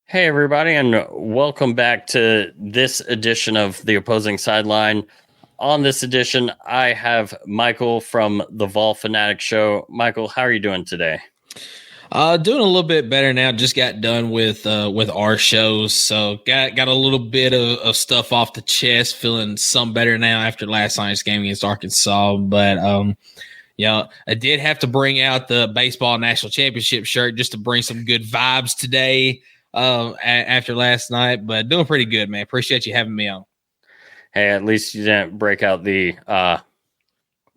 Hey, everybody, and welcome back to this edition of the Opposing Sideline. On this edition, I have Michael from the Vol Fanatic Show. Michael, how are you doing today? Doing a little bit better now. Just got done with our shows, so got a little bit of stuff off the chest. Feeling some better now after last night's game against Arkansas. But I did have to bring out the baseball national championship shirt just to bring some good vibes today. After last night, but doing pretty good, man. Appreciate you having me on. Hey, at least you didn't break out the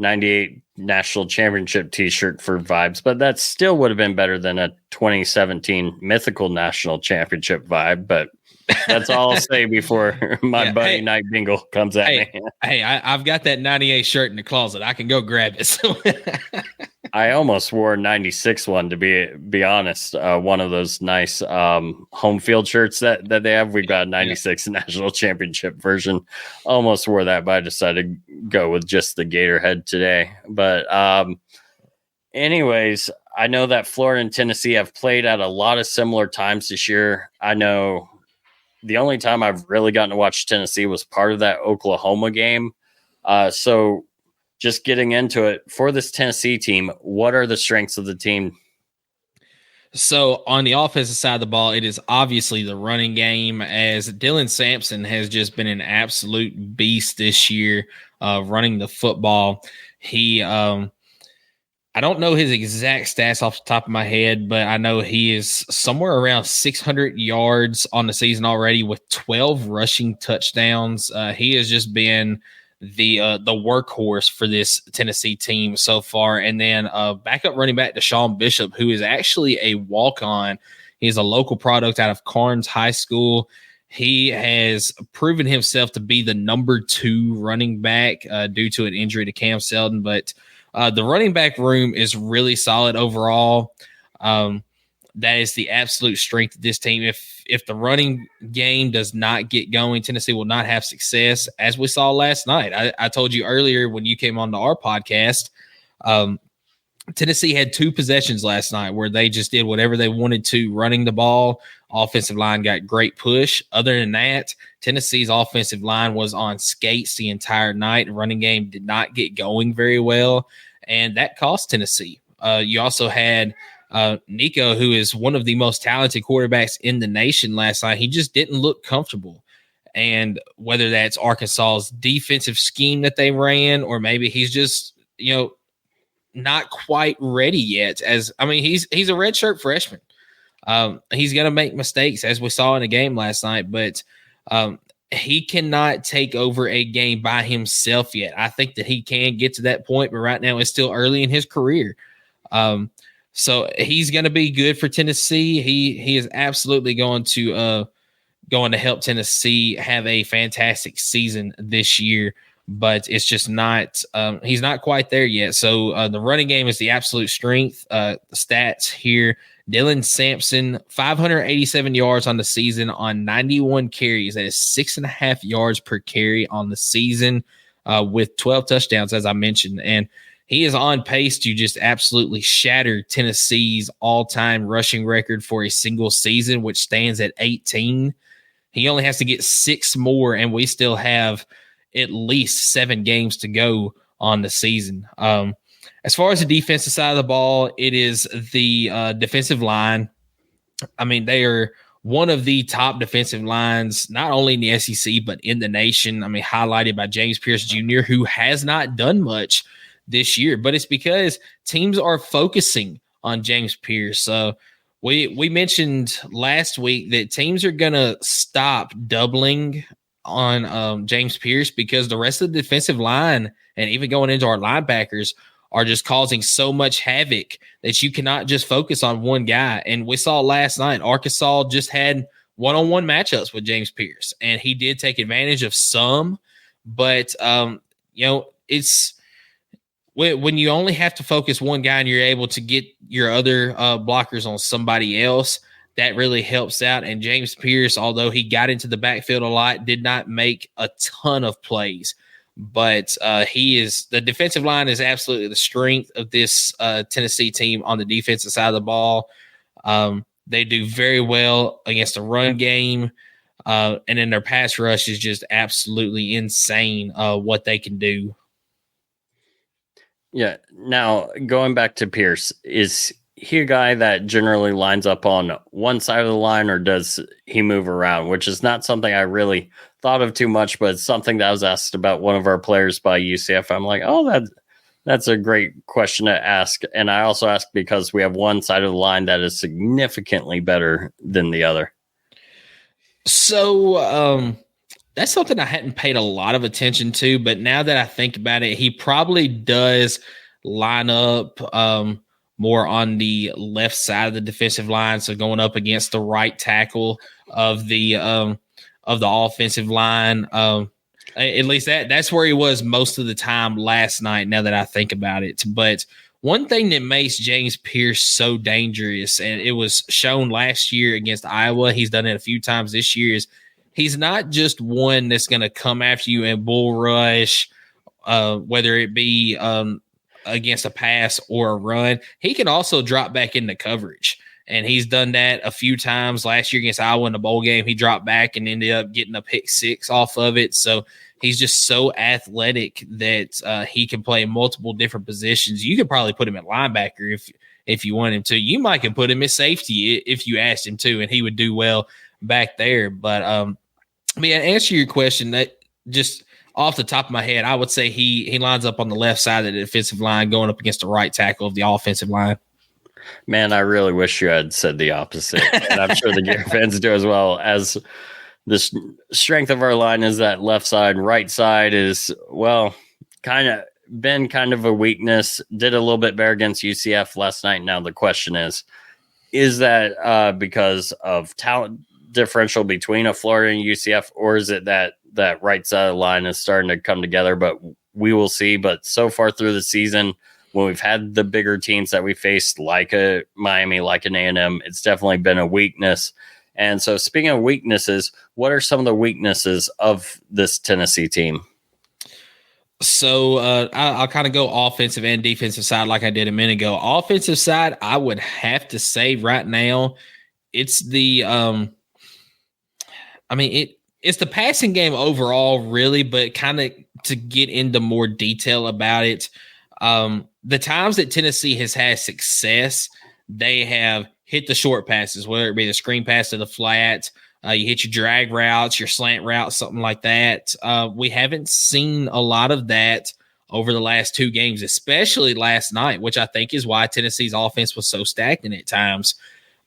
98 national championship t-shirt for vibes, but that still would have been better than a 2017 mythical national championship vibe. But that's all I'll say before my buddy Night Bingle comes at me. Hey, I've got that 98 shirt in the closet. I can go grab it. I almost wore a 96 one, to be honest. One of those nice home field shirts that they have. We've got a 96 national championship version. Almost wore that, but I decided to go with just the Gator head today. But anyways, I know that Florida and Tennessee have played at a lot of similar times this year. I know the only time I've really gotten to watch Tennessee was part of that Oklahoma game. So just getting into it, for this Tennessee team, what are the strengths of the team? So on the offensive side of the ball, it is obviously the running game, as Dylan Sampson has just been an absolute beast this year, running the football. He, I don't know his exact stats off the top of my head, but I know he is somewhere around 600 yards on the season already with 12 rushing touchdowns. He has just been the workhorse for this Tennessee team so far. And then backup running back Deshaun Bishop, who is actually a walk-on. He's a local product out of Carnes High School. He has proven himself to be the number 2 running back due to an injury to Cam Seldon. But the running back room is really solid overall. That is the absolute strength of this team. If the running game does not get going, Tennessee will not have success, as we saw last night. I told you earlier when you came on to our podcast, Tennessee had 2 possessions last night where they just did whatever they wanted to running the ball. Offensive line got great push. Other than that, Tennessee's offensive line was on skates the entire night. The running game did not get going very well, and that cost Tennessee. You also had Nico, who is one of the most talented quarterbacks in the nation last night. He just didn't look comfortable. And whether that's Arkansas's defensive scheme that they ran, or maybe he's just, not quite ready yet. He's a redshirt freshman. He's going to make mistakes, as we saw in the game last night, but he cannot take over a game by himself yet. I think that he can get to that point, but right now it's still early in his career. So he's going to be good for Tennessee. He is absolutely going to help Tennessee have a fantastic season this year, but it's just not he's not quite there yet. So the running game is the absolute strength. The stats here: Dylan Sampson, 587 yards on the season on 91 carries. That is 6.5 yards per carry on the season, with 12 touchdowns, as I mentioned. And he is on pace to just absolutely shatter Tennessee's all-time rushing record for a single season, which stands at 18. He only has to get 6 more, and we still have at least 7 games to go on the season. As far as the defensive side of the ball, it is the defensive line. They are one of the top defensive lines, not only in the SEC, but in the nation. Highlighted by James Pierce Jr., who has not done much this year, but it's because teams are focusing on James Pierce. We mentioned last week that teams are going to stop doubling on James Pierce because the rest of the defensive line and even going into our linebackers are just causing so much havoc that you cannot just focus on one guy. And we saw last night, Arkansas just had one-on-one matchups with James Pierce, and he did take advantage of some, but it's when you only have to focus one guy and you're able to get your other blockers on somebody else, that really helps out. And James Pierce, although he got into the backfield a lot, did not make a ton of plays. But the defensive line is absolutely the strength of this Tennessee team on the defensive side of the ball. They do very well against the run game. And then their pass rush is just absolutely insane what they can do. Yeah. Now, going back to Pierce, is he a guy that generally lines up on one side of the line, or does he move around? Which is not something I really thought of too much, but it's something that I was asked about one of our players by UCF. I'm like, oh, that's a great question to ask. And I also ask because we have one side of the line that is significantly better than the other. So that's something I hadn't paid a lot of attention to, but now that I think about it, he probably does line up more on the left side of the defensive line, so going up against the right tackle of the offensive line. At least that's where he was most of the time last night, now that I think about it. But one thing that makes James Pierce so dangerous, and it was shown last year against Iowa, he's done it a few times this year, is he's not just one that's going to come after you and bull rush, whether it be against a pass or a run. He can also drop back into coverage. And he's done that a few times. Last year against Iowa in the bowl game, he dropped back and ended up getting a pick six off of it. So he's just so athletic that he can play multiple different positions. You could probably put him at linebacker if you want him to. You might can put him at safety if you asked him to, and he would do well back there. But to answer your question, that just off the top of my head, I would say he lines up on the left side of the defensive line going up against the right tackle of the offensive line. Man, I really wish you had said the opposite. And I'm sure the Gator fans do as well. As the strength of our line is that left side, right side is, well, kind of a weakness. Did a little bit better against UCF last night. Now the question is that because of talent differential between a Florida and UCF, or is it that right side of the line is starting to come together? But we will see. But so far through the season, when we've had the bigger teams that we faced, like a Miami, like an A&M, it's definitely been a weakness. And so speaking of weaknesses, what are some of the weaknesses of this Tennessee team? So I'll kind of go offensive and defensive side like I did a minute ago. Offensive side, I would have to say right now, it's the it's the passing game overall, really, but kind of to get into more detail about it, the times that Tennessee has had success, they have hit the short passes, whether it be the screen pass to the flat, you hit your drag routes, your slant routes, something like that. We haven't seen a lot of that over the last two games, especially last night, which I think is why Tennessee's offense was so stagnant at times.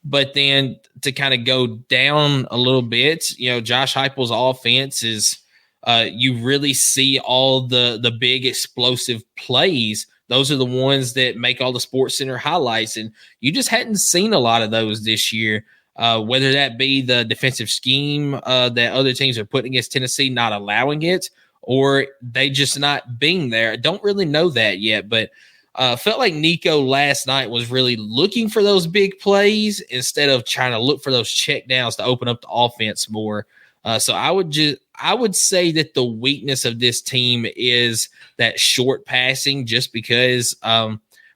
But then to kind of go down a little bit, Josh Heupel's offense is you really see all the big explosive plays. Those are the ones that make all the Sports Center highlights, and you just hadn't seen a lot of those this year, whether that be the defensive scheme that other teams are putting against Tennessee, not allowing it, or they just not being there. I don't really know that yet, but felt like Nico last night was really looking for those big plays instead of trying to look for those check downs to open up the offense more. So I would say that the weakness of this team is that short passing, just because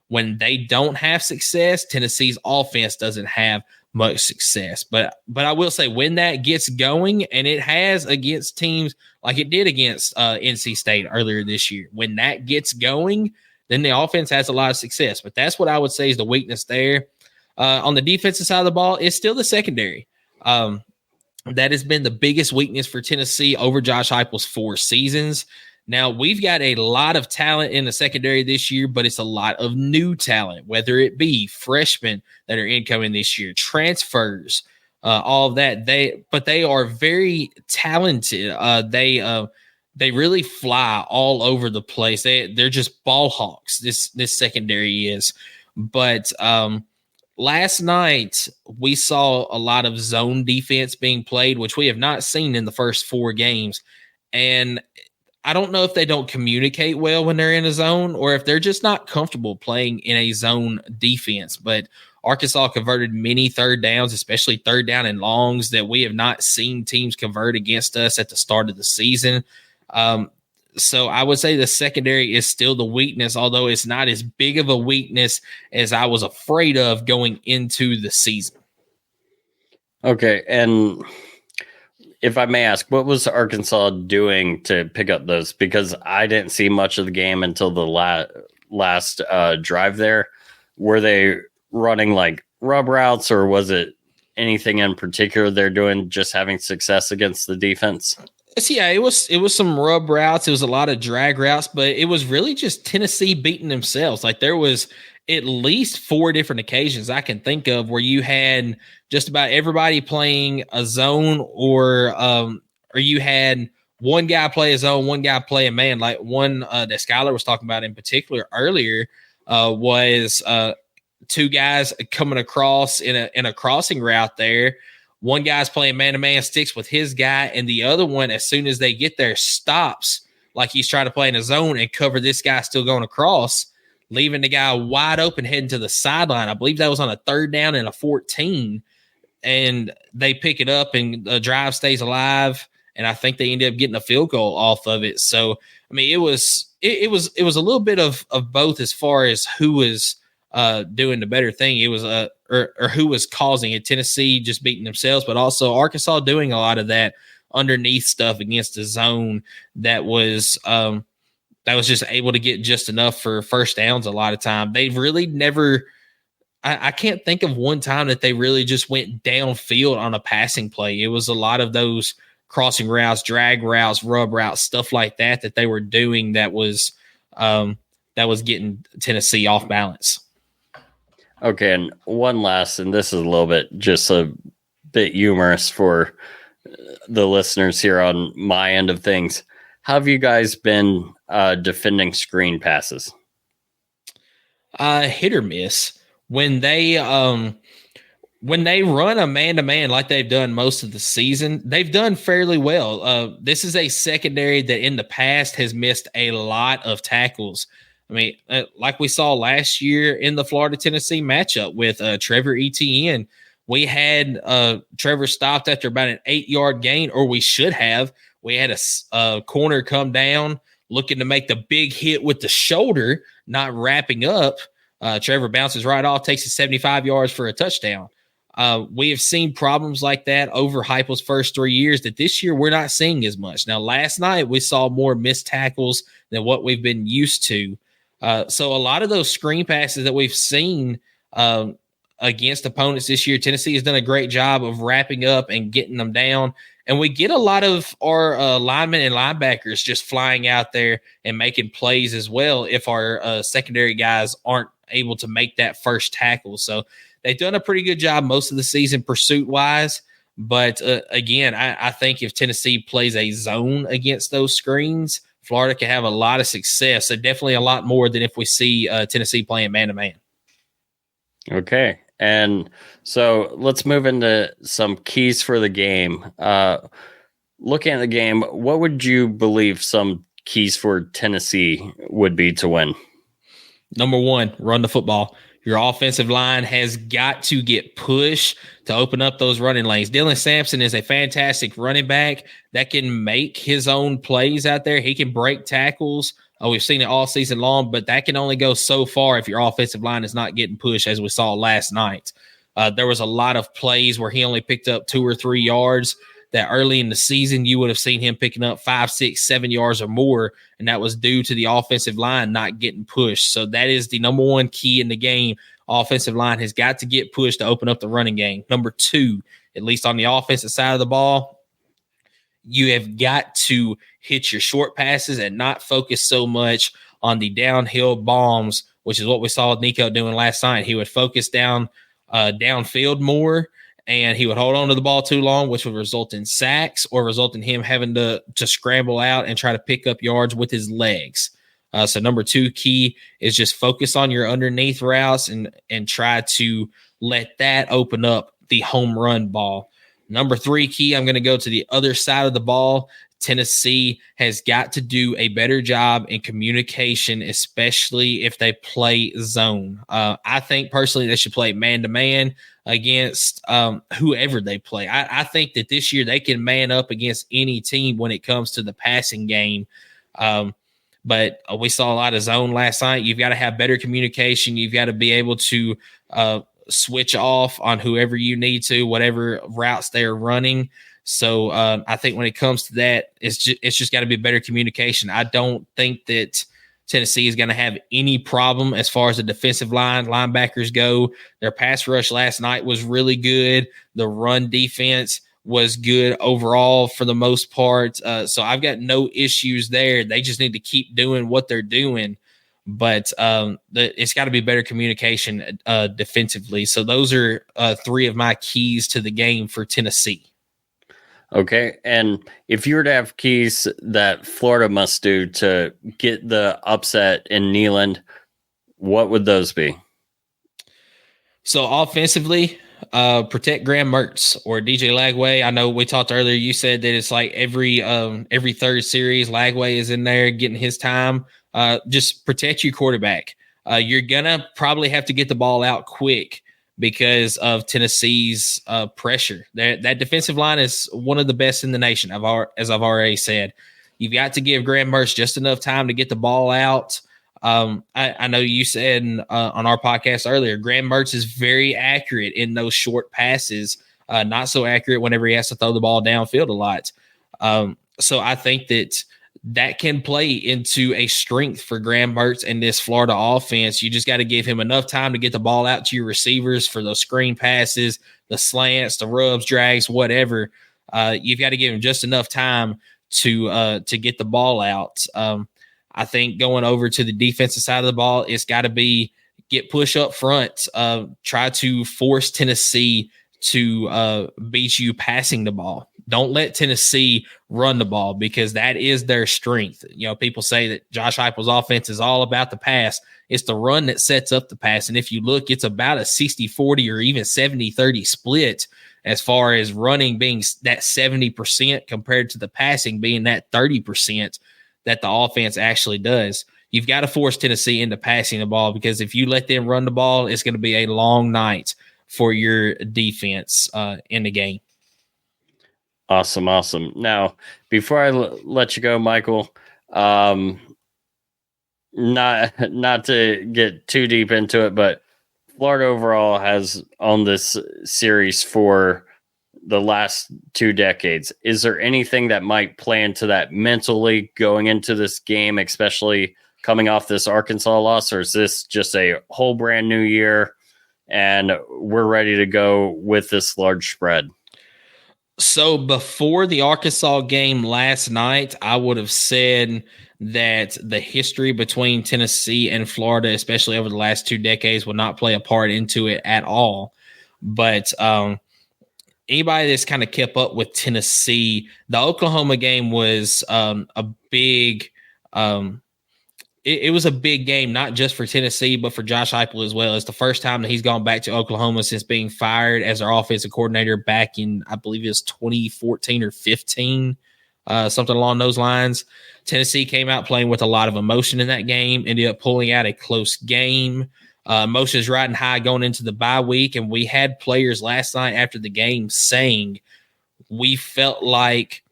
when they don't have success, Tennessee's offense doesn't have much success. But I will say when that gets going, and it has against teams like it did against NC State earlier this year, when that gets going, then the offense has a lot of success. But that's what I would say is the weakness there. On the defensive side of the ball, it's still the secondary. That has been the biggest weakness for Tennessee over Josh Heupel's 4 seasons. Now, we've got a lot of talent in the secondary this year, but it's a lot of new talent, whether it be freshmen that are incoming this year, transfers, all of that. They are very talented. They really fly all over the place. They're just ball hawks. This secondary is. But last night we saw a lot of zone defense being played, which we have not seen in the first 4 games. And I don't know if they don't communicate well when they're in a zone, or if they're just not comfortable playing in a zone defense. But Arkansas converted many third downs, especially third down and longs, that we have not seen teams convert against us at the start of the season. So I would say the secondary is still the weakness, although it's not as big of a weakness as I was afraid of going into the season. Okay, and if I may ask, what was Arkansas doing to pick up those? Because I didn't see much of the game until the last drive there. Were they running like rub routes, or was it anything in particular they're doing, just having success against the defense? So yeah, it was some rub routes. It was a lot of drag routes, but it was really just Tennessee beating themselves. Like there was at least 4 different occasions I can think of where you had just about everybody playing a zone, or you had one guy play a zone, one guy play a man. Like one that Skylar was talking about in particular earlier was 2 guys coming across in a crossing route there. One guy's playing man-to-man, sticks with his guy, and the other one, as soon as they get there, stops like he's trying to play in a zone and cover this guy still going across, leaving the guy wide open heading to the sideline. I believe that was on a 3rd down and a 14, and they pick it up, and the drive stays alive, and I think they ended up getting a field goal off of it. So, I mean, it was a little bit of both as far as who was doing the better thing. It was or who was causing it. Tennessee just beating themselves, but also Arkansas doing a lot of that underneath stuff against the zone that was just able to get just enough for first downs a lot of time. They've really never I can't think of one time that they really just went downfield on a passing play. It was a lot of those crossing routes, drag routes, rub routes, stuff like that they were doing that was getting Tennessee off balance. Okay, and one last, and this is a little bit just a bit humorous for the listeners here on my end of things. How have you guys been defending screen passes? Hit or miss. When they run a man-to-man like they've done most of the season, they've done fairly well. This is a secondary that in the past has missed a lot of tackles. I mean, like we saw last year in the Florida-Tennessee matchup with Trevor Etienne, we had Trevor stopped after about an 8-yard gain, or we should have. We had a corner come down looking to make the big hit with the shoulder, not wrapping up. Trevor bounces right off, takes it 75 yards for a touchdown. We have seen problems like that over Heupel's first 3 years that this year we're not seeing as much. Now, last night we saw more missed tackles than what we've been used to. So a lot of those screen passes that we've seen against opponents this year, Tennessee has done a great job of wrapping up and getting them down. And we get a lot of our linemen and linebackers just flying out there and making plays as well if our secondary guys aren't able to make that first tackle. So they've done a pretty good job most of the season pursuit-wise. But, again, I think if Tennessee plays a zone against those screens, Florida can have a lot of success. So definitely a lot more than if we see Tennessee playing man-to-man. Okay. And so let's move into some keys for the game. Looking at the game, what would you believe some keys for Tennessee would be to win? Number 1, run the football. Your offensive line has got to get pushed to open up those running lanes. Dylan Sampson is a fantastic running back that can make his own plays out there. He can break tackles. We've seen it all season long, but that can only go so far if your offensive line is not getting pushed, as we saw last night. There was a lot of plays where he only picked up 2 or 3 yards that early in the season you would have seen him picking up 5, 6, 7 yards or more, and that was due to the offensive line not getting pushed. So that is the number 1 key in the game. Offensive line has got to get pushed to open up the running game. Number 2, at least on the offensive side of the ball, you have got to hit your short passes and not focus so much on the downhill bombs, which is what we saw Nico doing last night. He would focus downfield more, and he would hold on to the ball too long, which would result in sacks or result in him having to scramble out and try to pick up yards with his legs. So number 2 key is just focus on your underneath routes and try to let that open up the home run ball. Number 3 key, I'm going to go to the other side of the ball. Tennessee has got to do a better job in communication, especially if they play zone. I think personally they should play man-to-man against whoever they play. I think that this year they can man up against any team when it comes to the passing game. But we saw a lot of zone last night. You've got to have better communication. You've got to be able to switch off on whoever you need to, whatever routes they're running. So I think when it comes to that, it's just got to be better communication. I don't think that Tennessee is going to have any problem as far as the defensive linebackers go. Their pass rush last night was really good. The run defense was good overall for the most part. So I've got no issues there. They just need to keep doing what they're doing. But it's got to be better communication defensively. So those are three of my keys to the game for Tennessee. Okay, and if you were to have keys that Florida must do to get the upset in Neyland, what would those be? So offensively, protect Graham Mertz or DJ Lagway. I know we talked earlier. You said that it's like every third series, Lagway is in there getting his time. Just protect your quarterback. You're gonna probably have to get the ball out quick because of Tennessee's pressure. That defensive line is one of the best in the nation, as I've already said. You've got to give Graham Mertz just enough time to get the ball out. I know you said on our podcast earlier, Graham Mertz is very accurate in those short passes, not so accurate whenever he has to throw the ball downfield a lot. So I think that can play into a strength for Graham Mertz and this Florida offense. You just got to give him enough time to get the ball out to your receivers for those screen passes, the slants, the rubs, drags, whatever. You've got to give him just enough time to get the ball out. I think going over to the defensive side of the ball, it's got to be get push up front, try to force Tennessee to beat you passing the ball. Don't let Tennessee run the ball because that is their strength. You know, people say that Josh Heupel's offense is all about the pass. It's the run that sets up the pass. And if you look, it's about a 60-40 or even 70-30 split as far as running being that 70% compared to the passing being that 30% that the offense actually does. You've got to force Tennessee into passing the ball because if you let them run the ball, it's going to be a long night for your defense in the game. Awesome. Now, before I let you go, Michael, not to get too deep into it, but Florida overall has owned this series for the last 2 decades. Is there anything that might play into that mentally going into this game, especially coming off this Arkansas loss, or is this just a whole brand new year and we're ready to go with this large spread? So before the Arkansas game last night, I would have said that the history between Tennessee and Florida, especially over the last 2 decades, would not play a part into it at all. But anybody that's kind of kept up with Tennessee, the Oklahoma game was a big it was a big game, not just for Tennessee, but for Josh Heupel as well. It's the first time that he's gone back to Oklahoma since being fired as our offensive coordinator back in, I believe it was 2014 or 15, something along those lines. Tennessee came out playing with a lot of emotion in that game, ended up pulling out a close game. Emotions riding high going into the bye week, and we had players last night after the game saying we felt like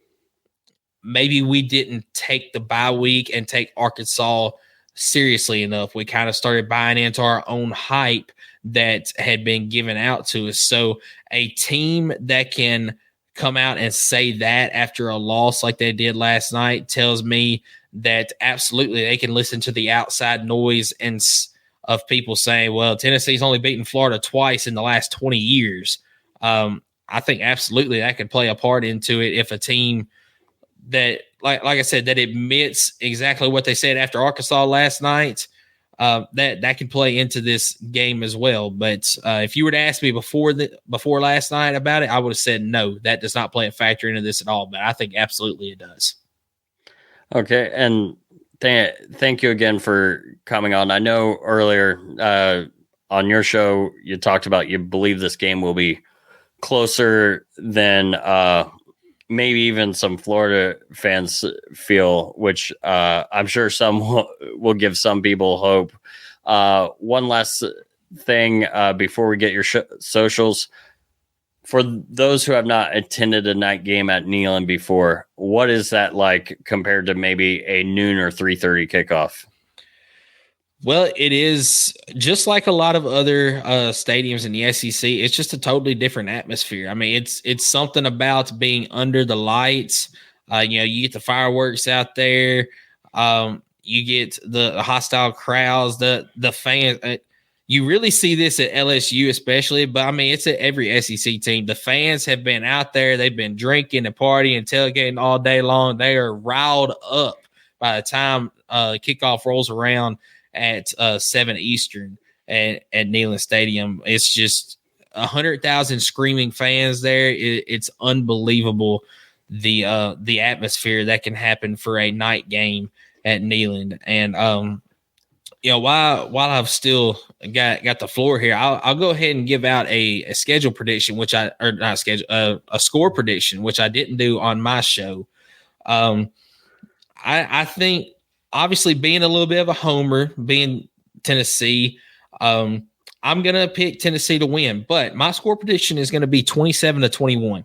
maybe we didn't take the bye week and take Arkansas seriously enough. We kind of started buying into our own hype that had been given out to us. So a team that can come out and say that after a loss like they did last night tells me that absolutely they can listen to the outside noise and of people saying, well, Tennessee's only beaten Florida twice in the last 20 years. I think absolutely that could play a part into it if a team that, like I said, that admits exactly what they said after Arkansas last night, that can play into this game as well. But if you were to ask me before last night about it, I would have said no, that does not play a factor into this at all. But I think absolutely it does. Okay, and thank you again for coming on. I know earlier on your show you talked about you believe this game will be closer than maybe even some Florida fans feel, which I'm sure some will give some people hope. One last thing before we get your socials. For those who have not attended a night game at Neyland before, what is that like compared to maybe a noon or 3:30 kickoff? Well, it is just like a lot of other stadiums in the SEC. It's just a totally different atmosphere. I mean, it's something about being under the lights. You get the fireworks out there. You get the hostile crowds, the fans. You really see this at LSU, especially. But I mean, it's at every SEC team. The fans have been out there. They've been drinking and partying and tailgating all day long. They are riled up by the time kickoff rolls around at 7 Eastern at Neyland Stadium. It's just 100,000 screaming fans there. It's unbelievable the atmosphere that can happen for a night game at Neyland. And while I've still got the floor here, I'll go ahead and give out a schedule prediction, a score prediction, which I didn't do on my show. I think, obviously, being a little bit of a homer, being Tennessee, I'm going to pick Tennessee to win, but my score prediction is going to be 27-21.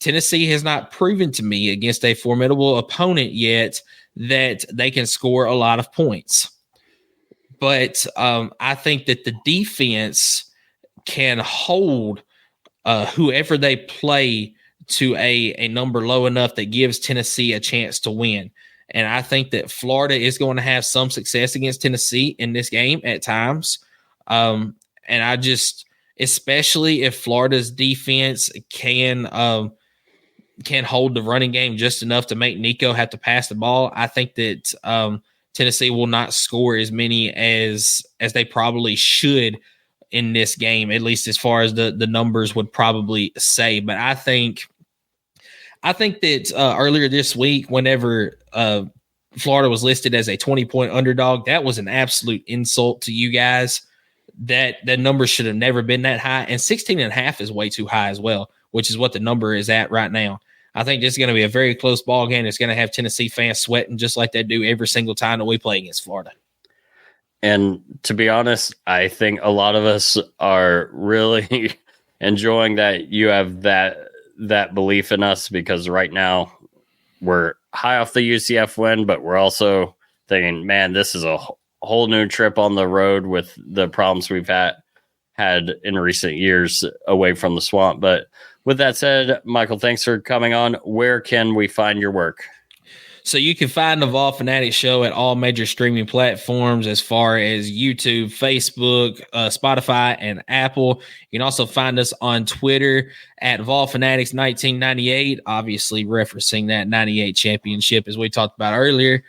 Tennessee has not proven to me against a formidable opponent yet that they can score a lot of points. But I think that the defense can hold whoever they play to a number low enough that gives Tennessee a chance to win. And I think that Florida is going to have some success against Tennessee in this game at times. And I just, especially if Florida's defense can hold the running game just enough to make Nico have to pass the ball, I think that Tennessee will not score as many as they probably should in this game, at least as far as the numbers would probably say. But I think that earlier this week, whenever Florida was listed as a 20-point underdog, that was an absolute insult to you guys. That number should have never been that high. And 16.5 is way too high as well, which is what the number is at right now. I think this is going to be a very close ball game. It's going to have Tennessee fans sweating just like they do every single time that we play against Florida. And to be honest, I think a lot of us are really enjoying that you have that belief in us, because right now we're high off the UCF win, but we're also thinking, man, this is a whole new trip on the road with the problems we've had in recent years away from the swamp. But with that said, Michael, thanks for coming on. Where can we find your work? So you can find the Vol Fanatic Show at all major streaming platforms as far as YouTube, Facebook, Spotify, and Apple. You can also find us on Twitter at Vol Fanatics 1998, obviously referencing that 98 championship as we talked about earlier.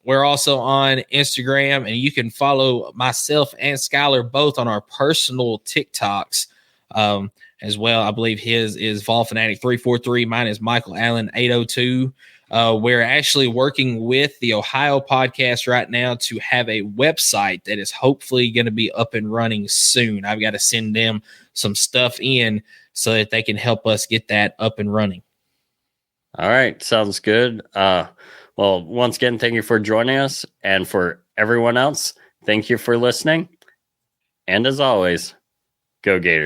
We're also on Instagram, and you can follow myself and Skylar both on our personal TikToks as well. I believe his is Vol Fanatic 343. Mine is Michael Allen 802. We're actually working with the Ohio podcast right now to have a website that is hopefully going to be up and running soon. I've got to send them some stuff in so that they can help us get that up and running. All right. Sounds good. Well, once again, thank you for joining us. And for everyone else, thank you for listening. And as always, go Gators.